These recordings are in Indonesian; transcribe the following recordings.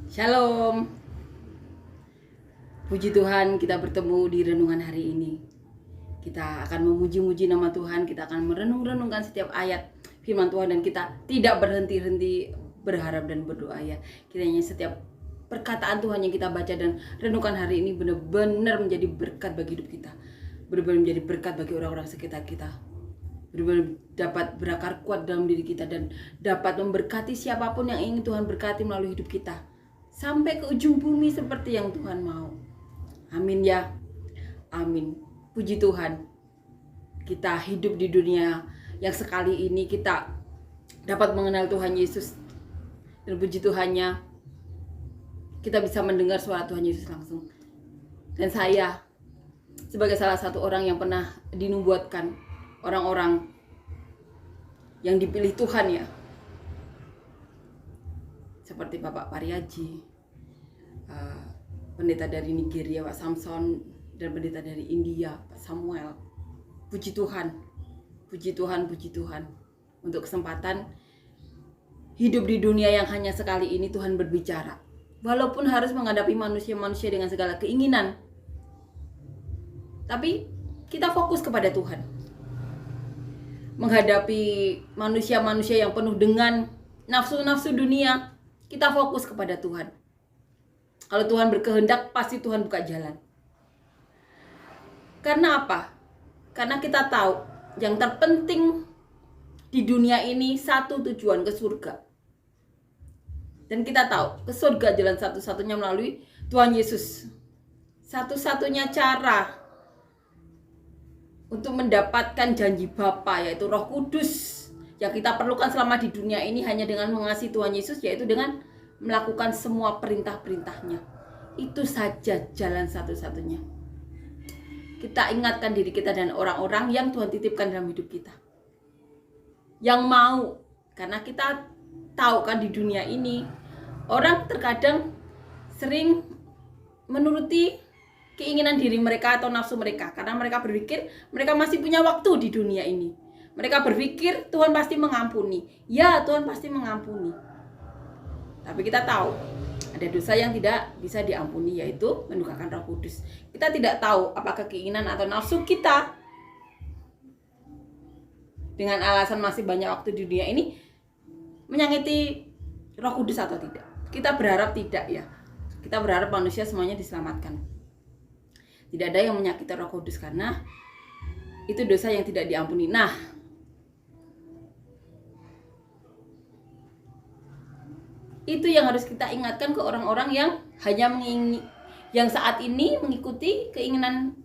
Shalom. Puji Tuhan, kita bertemu di renungan hari ini. Kita akan memuji-muji nama Tuhan, kita akan merenung-renungkan setiap ayat firman Tuhan, dan kita tidak berhenti-henti berharap dan berdoa ya. Kiranya setiap perkataan Tuhan yang kita baca dan renungkan hari ini benar-benar menjadi berkat bagi hidup kita. Benar-benar menjadi berkat bagi orang-orang sekitar kita. Benar-benar dapat berakar kuat dalam diri kita dan dapat memberkati siapapun yang ingin Tuhan berkati melalui hidup kita. Sampai ke ujung bumi seperti yang Tuhan mau. Amin ya. Amin. Puji Tuhan. Kita hidup di dunia yang sekali ini kita dapat mengenal Tuhan Yesus. Dan puji Tuhannya kita bisa mendengar suara Tuhan Yesus langsung. Dan saya sebagai salah satu orang yang pernah dinubuatkan, orang-orang yang dipilih Tuhan ya. Seperti Bapak Pariaji, pendeta dari Nigeria Pak Samson, dan pendeta dari India Pak Samuel. Puji Tuhan, puji Tuhan, puji Tuhan untuk kesempatan hidup di dunia yang hanya sekali ini. Tuhan berbicara walaupun harus menghadapi manusia-manusia dengan segala keinginan, tapi kita fokus kepada Tuhan. Menghadapi manusia-manusia yang penuh dengan nafsu-nafsu dunia, kita fokus kepada Tuhan. Kalau Tuhan berkehendak, pasti Tuhan buka jalan. Karena apa? Karena kita tahu yang terpenting di dunia ini satu tujuan, ke surga. Dan kita tahu ke surga jalan satu-satunya melalui Tuhan Yesus. Satu-satunya cara untuk mendapatkan janji Bapa, yaitu Roh Kudus, yang kita perlukan selama di dunia ini hanya dengan mengasihi Tuhan Yesus, yaitu dengan melakukan semua perintah-perintahnya. Itu saja jalan satu-satunya. Kita ingatkan diri kita dan orang-orang yang Tuhan titipkan dalam hidup kita, yang mau. Karena kita tahu kan di dunia ini orang terkadang sering menuruti keinginan diri mereka atau nafsu mereka, karena mereka berpikir mereka masih punya waktu di dunia ini. Mereka berpikir Tuhan pasti mengampuni. Ya, Tuhan pasti mengampuni. Tapi kita tahu ada dosa yang tidak bisa diampuni, yaitu mendukakan Roh Kudus. Kita tidak tahu apakah keinginan atau nafsu kita dengan alasan masih banyak waktu di dunia ini menyakiti Roh Kudus atau tidak. Kita berharap tidak ya. Kita berharap manusia semuanya diselamatkan. Tidak ada yang menyakiti Roh Kudus karena itu dosa yang tidak diampuni. Nah, itu yang harus kita ingatkan ke orang-orang yang hanya yang saat ini mengikuti keinginan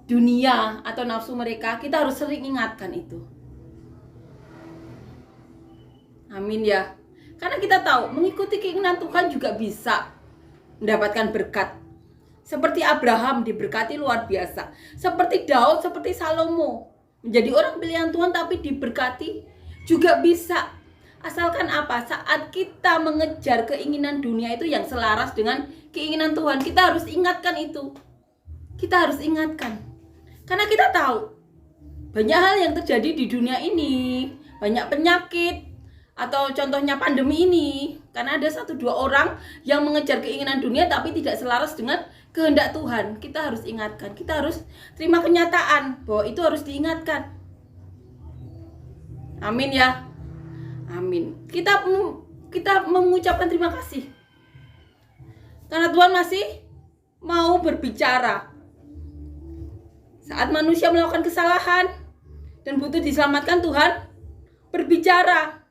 dunia atau nafsu mereka. Kita harus sering ingatkan itu. Amin ya. Karena kita tahu mengikuti keinginan Tuhan juga bisa mendapatkan berkat. Seperti Abraham diberkati luar biasa. Seperti Daud, seperti Salomo menjadi orang pilihan Tuhan tapi diberkati juga bisa. Asalkan apa? Saat kita mengejar keinginan dunia itu yang selaras dengan keinginan Tuhan, kita harus ingatkan itu. Kita harus ingatkan. Karena kita tahu banyak hal yang terjadi di dunia ini, banyak penyakit, atau contohnya pandemi ini, karena ada 1-2 orang yang mengejar keinginan dunia tapi tidak selaras dengan kehendak Tuhan. Kita harus ingatkan, kita harus terima kenyataan bahwa itu harus diingatkan. Amin ya. Amin. Kita mengucapkan terima kasih karena Tuhan masih mau berbicara. Saat manusia melakukan kesalahan dan butuh diselamatkan, Tuhan berbicara.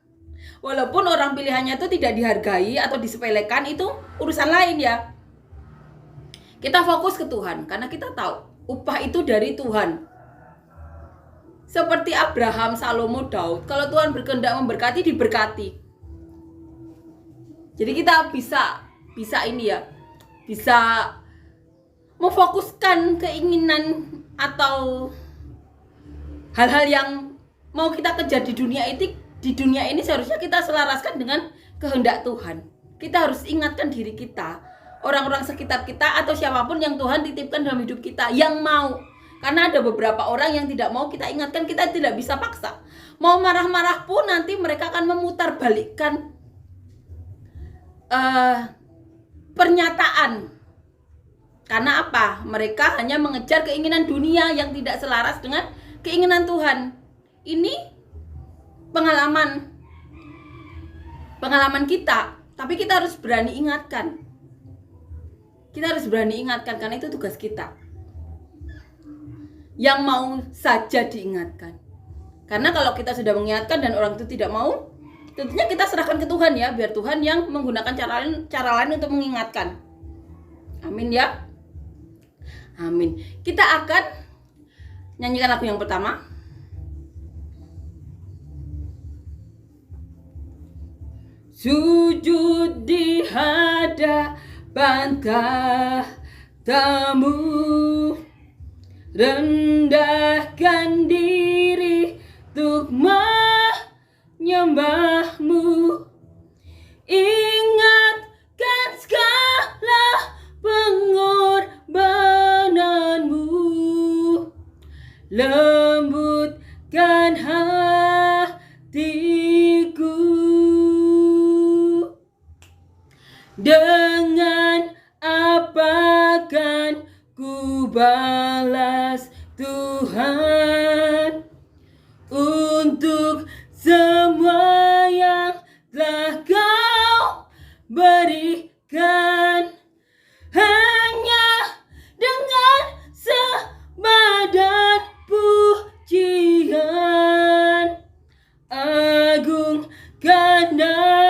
Walaupun orang pilihannya itu tidak dihargai atau disepelekan, itu urusan lain ya. Kita fokus ke Tuhan karena kita tahu upah itu dari Tuhan. Seperti Abraham, Salomo, Daud, kalau Tuhan berkehendak memberkati, diberkati. Jadi kita bisa ini ya, bisa memfokuskan keinginan atau hal-hal yang mau kita kejar di dunia ini seharusnya kita selaraskan dengan kehendak Tuhan. Kita harus ingatkan diri kita, orang-orang sekitar kita atau siapapun yang Tuhan titipkan dalam hidup kita yang mau. Karena ada beberapa orang yang tidak mau kita ingatkan, kita tidak bisa paksa. Mau marah-marah pun nanti mereka akan memutarbalikkan pernyataan. Karena apa? Mereka hanya mengejar keinginan dunia yang tidak selaras dengan keinginan Tuhan. Ini pengalaman kita, tapi kita harus berani ingatkan. Kita harus berani ingatkan karena itu tugas kita. Yang mau saja diingatkan. Karena kalau kita sudah mengingatkan dan orang itu tidak mau, tentunya kita serahkan ke Tuhan ya, biar Tuhan yang menggunakan cara lain untuk mengingatkan. Amin ya. Amin. Kita akan nyanyikan lagu yang pertama. Sujud di hadapan tahtamu, rendahkan diri untuk menyembahmu. Ingatkan segala pengorbananmu, lembutkan hatiku. Dengan apa kan ku balas Tuhan untuk semua yang telah Kau berikan? Hanya dengan sebadan pujian, agungkan namamu.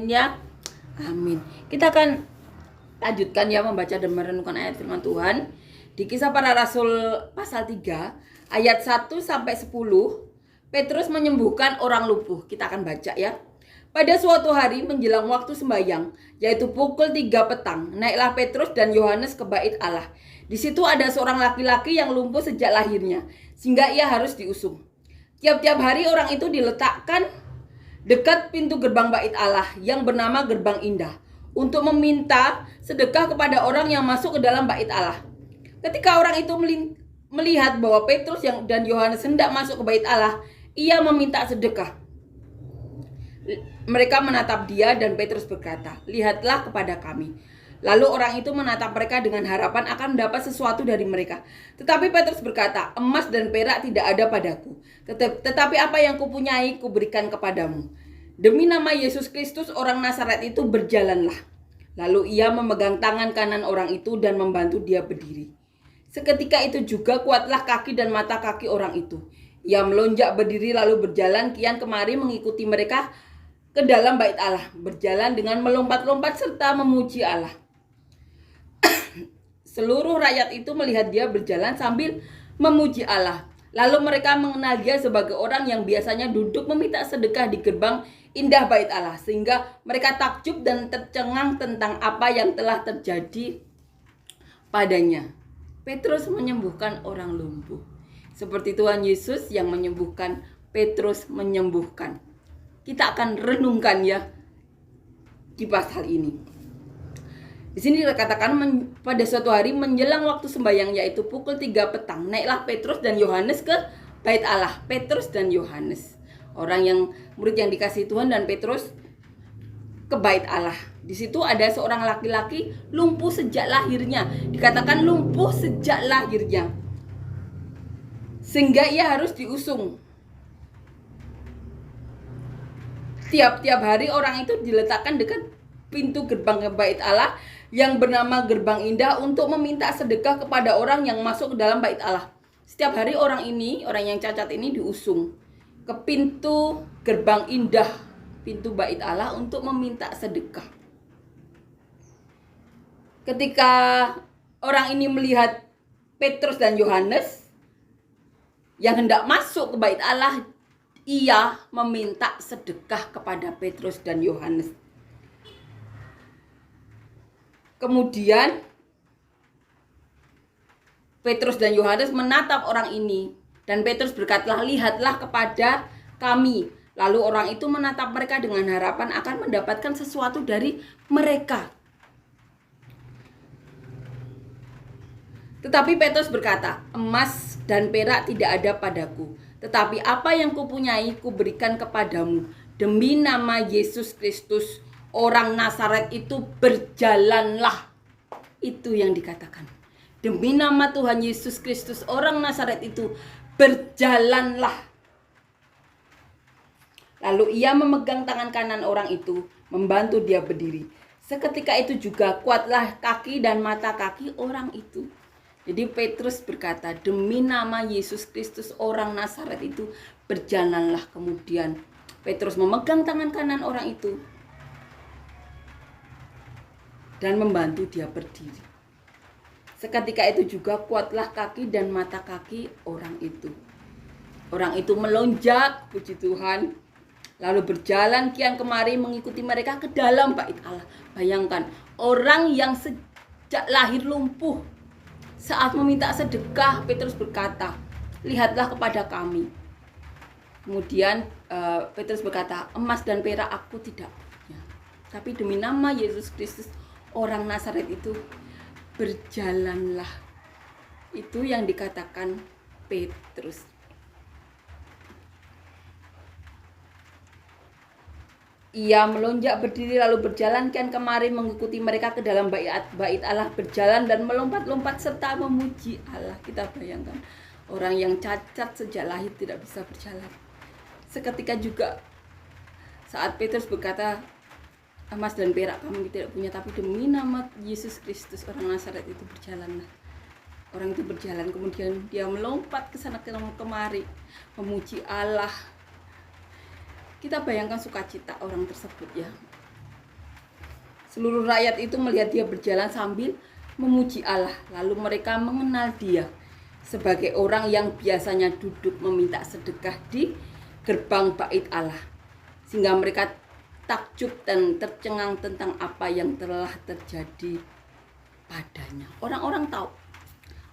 Ya, amin. Kita akan lanjutkan ya membaca dan merenungkan ayat firman Tuhan di Kisah Para Rasul pasal 3 ayat 1 sampai 10. Petrus menyembuhkan orang lumpuh. Kita akan baca ya. Pada suatu hari menjelang waktu sembahyang, yaitu pukul 3 petang, naiklah Petrus dan Yohanes ke bait Allah. Di situ ada seorang laki-laki yang lumpuh sejak lahirnya, sehingga ia harus diusung. Tiap-tiap hari orang itu diletakkan dekat pintu gerbang bait Allah yang bernama Gerbang Indah untuk meminta sedekah kepada orang yang masuk ke dalam bait Allah. Ketika orang itu melihat bahwa Petrus dan Yohanes hendak masuk ke bait Allah, ia meminta sedekah. Mereka menatap dia dan Petrus berkata, "Lihatlah kepada kami." Lalu orang itu menatap mereka dengan harapan akan mendapat sesuatu dari mereka. Tetapi Petrus berkata, "Emas dan perak tidak ada padaku, tetapi apa yang kupunyai kuberikan kepadamu. Demi nama Yesus Kristus orang Nazaret itu berjalanlah." Lalu ia memegang tangan kanan orang itu dan membantu dia berdiri. Seketika itu juga kuatlah kaki dan mata kaki orang itu. Ia melonjak berdiri lalu berjalan kian kemari mengikuti mereka ke dalam bait Allah, berjalan dengan melompat-lompat serta memuji Allah. Seluruh rakyat itu melihat dia berjalan sambil memuji Allah. Lalu mereka mengenal dia sebagai orang yang biasanya duduk meminta sedekah di gerbang indah bait Allah, sehingga mereka takjub dan tercengang tentang apa yang telah terjadi padanya. Petrus menyembuhkan orang lumpuh. Seperti Tuhan Yesus yang menyembuhkan, Petrus menyembuhkan. Kita akan renungkan ya di pasal ini. Di sini dikatakan pada suatu hari menjelang waktu sembahyang, yaitu pukul 3 petang, naiklah Petrus dan Yohanes ke bait Allah. Petrus dan Yohanes, orang yang murid yang dikasihi Tuhan, dan Petrus ke bait Allah. Di situ ada seorang laki-laki lumpuh sejak lahirnya. Dikatakan lumpuh sejak lahirnya, sehingga ia harus diusung. Tiap-tiap hari orang itu diletakkan dekat pintu gerbang bait Allah yang bernama Gerbang Indah untuk meminta sedekah kepada orang yang masuk ke dalam bait Allah. Setiap hari orang yang cacat ini diusung ke pintu Gerbang Indah, pintu bait Allah untuk meminta sedekah. Ketika orang ini melihat Petrus dan Yohanes yang hendak masuk ke bait Allah, ia meminta sedekah kepada Petrus dan Yohanes. Kemudian Petrus dan Yohanes menatap orang ini, dan Petrus berkata, "Lihatlah kepada kami. Lalu orang itu menatap mereka dengan harapan akan mendapatkan sesuatu dari mereka. Tetapi Petrus berkata, emas dan perak tidak ada padaku, tetapi apa yang kupunyai kuberikan kepadamu. Demi nama Yesus Kristus, orang Nazaret itu berjalanlah. Itu yang dikatakan. Demi nama Tuhan Yesus Kristus, orang Nazaret itu berjalanlah. Lalu ia memegang tangan kanan orang itu, membantu dia berdiri. Seketika itu juga kuatlah kaki dan mata kaki orang itu. Jadi Petrus berkata, demi nama Yesus Kristus orang Nazaret itu berjalanlah. Kemudian Petrus memegang tangan kanan orang itu dan membantu dia berdiri. Seketika itu juga kuatlah kaki dan mata kaki orang itu. Orang itu melonjak, puji Tuhan, lalu berjalan kian kemari mengikuti mereka ke dalam bait Allah. Bayangkan, orang yang sejak lahir lumpuh, saat meminta sedekah, Petrus berkata, lihatlah kepada kami. Kemudian Petrus berkata, emas dan perak aku tidak punya, tapi demi nama Yesus Kristus orang Nazaret itu berjalanlah. Itu yang dikatakan Petrus. Ia melonjak berdiri lalu berjalan kian kemari mengikuti mereka ke dalam bait Allah, berjalan dan melompat-lompat serta memuji Allah. Kita bayangkan, orang yang cacat sejak lahir tidak bisa berjalan. Seketika juga saat Petrus berkata, emas dan perak kami tidak punya, tapi demi nama Yesus Kristus orang Nazaret itu berjalanlah. Orang itu berjalan, kemudian dia melompat ke sana kemari memuji Allah. Kita bayangkan sukacita orang tersebut ya. Seluruh rakyat itu melihat dia berjalan sambil memuji Allah. Lalu mereka mengenal dia sebagai orang yang biasanya duduk meminta sedekah di gerbang bait Allah. Sehingga mereka takjub dan tercengang tentang apa yang telah terjadi padanya. Orang-orang tahu,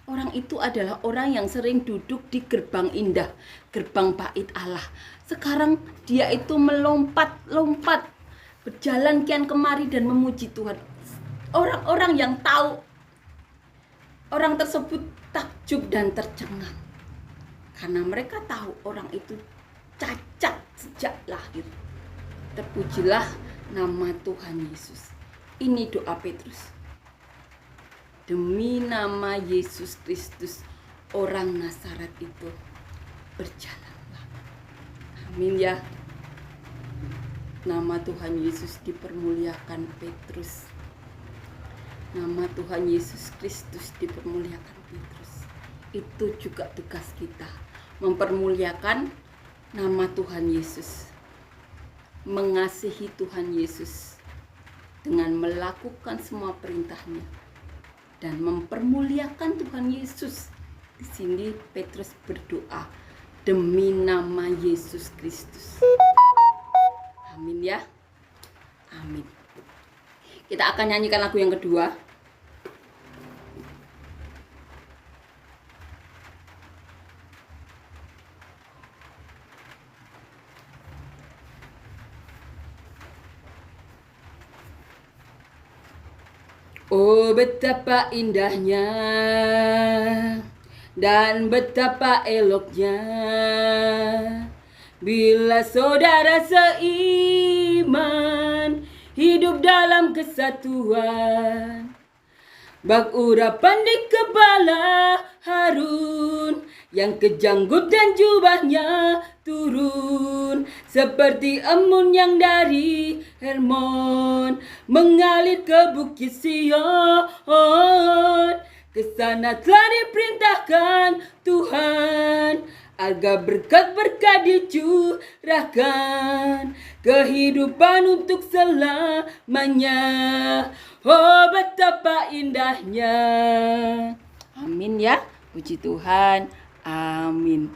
orang itu adalah orang yang sering duduk di gerbang indah, gerbang bait Allah. Sekarang dia itu melompat-lompat, berjalan kian kemari dan memuji Tuhan. Orang-orang yang tahu, orang tersebut takjub dan tercengang. Karena mereka tahu orang itu cacat sejak lahir. Terpujilah nama Tuhan Yesus. Ini doa Petrus. Demi nama Yesus Kristus orang Nazaret itu berjalanlah. Amin ya. Nama Tuhan Yesus dipermuliakan Petrus. Nama Tuhan Yesus Kristus dipermuliakan Petrus. Itu juga tugas kita, mempermuliakan nama Tuhan Yesus, mengasihi Tuhan Yesus dengan melakukan semua perintahnya dan mempermuliakan Tuhan Yesus. Di sini Petrus berdoa demi nama Yesus Kristus. Amin ya. Amin. Kita akan nyanyikan lagu yang kedua. Oh, betapa indahnya dan betapa eloknya bila saudara seiman hidup dalam kesatuan. Bak urapan di kepala Harun yang kejanggut dan jubahnya turun seperti embun yang dari Hermon mengalir ke Bukit Sion. Kesana telah diperintahkan Tuhan agar berkat-berkat dicurahkan, kehidupan untuk selamanya. Oh, betapa indahnya. Amin ya, puji Tuhan. Amin.